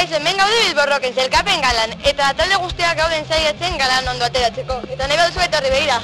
Kaixo, hemen gaude Bilborroken zelkapen galan, eta talde guztiak gauden saiatzen galan ondo ateratzeko. Eta nahi baduzu etorri begira.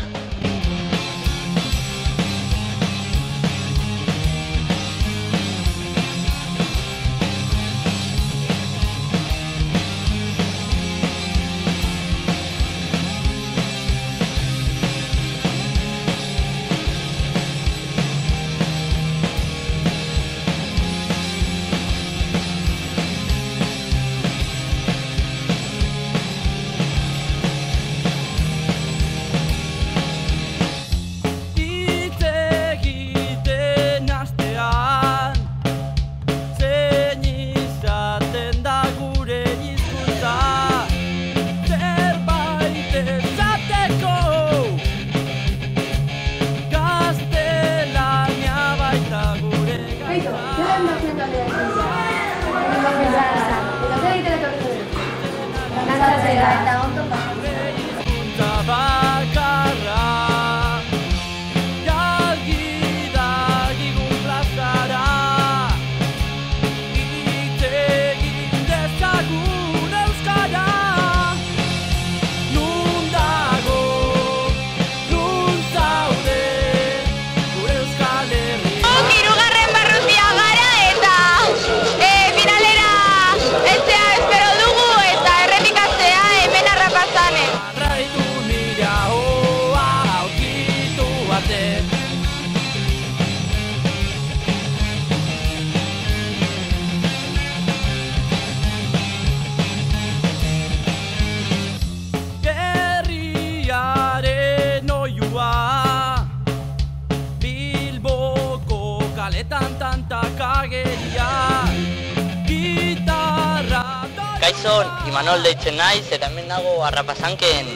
Kaixo, Imanol deitzen naiz, eta hemen nago Arrapazanken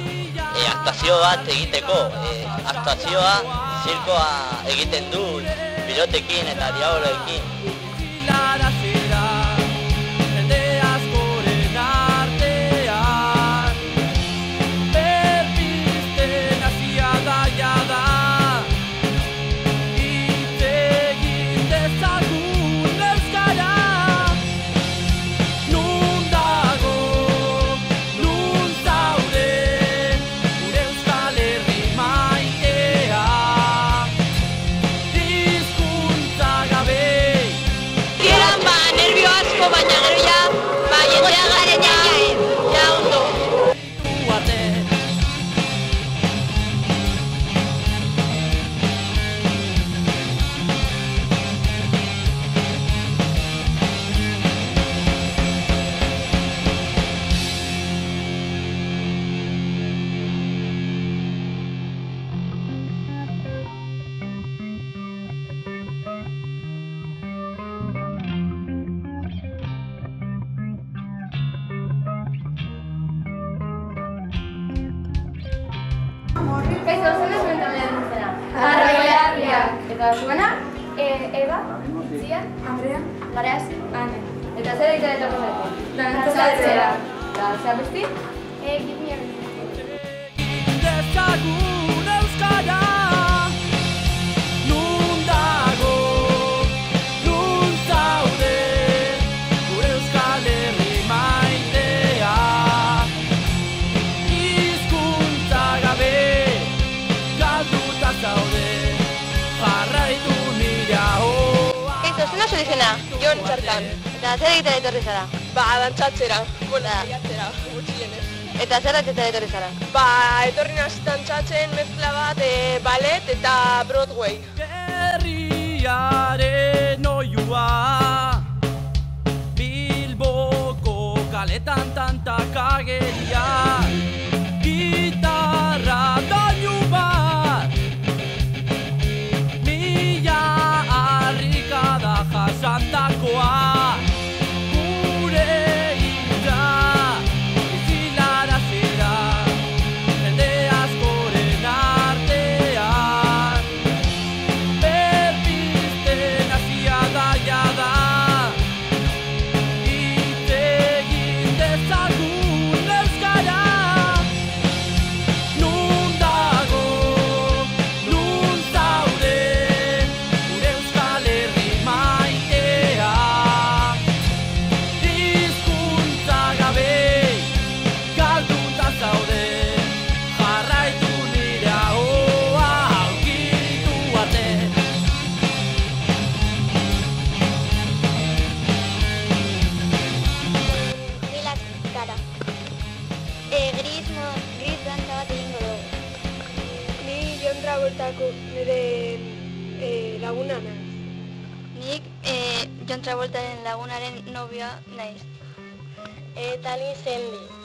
aktuazio bat egiteko. Aktuazioa, zirkoa egiten dut, pilotekin eta diaboloekin. Kaixo, zen ez benten lehen zena? Arrailarriak. Eta zuena? Eba, Zian, Andrea, Gareaz, Ane. Eta zer egiten etorko zaitu? Dantzatzera. Eta zer besti? Gizmiak. Jon Txarkan. Eta zer egiten etorri zara? Dantzatzera, bilatzera, gutxienez. Eta zer egiten etorri zara? Etorri naz dantzatzen mezkla bat ballet eta Broadway. Herriaren oiua Bilboko kaletan tantak agerian Gitarra doinu bat Mila harrikada jasantakoa Berpizten Nik John Travoltaren lagunaren nobioa naiz. Eta ni Sandy.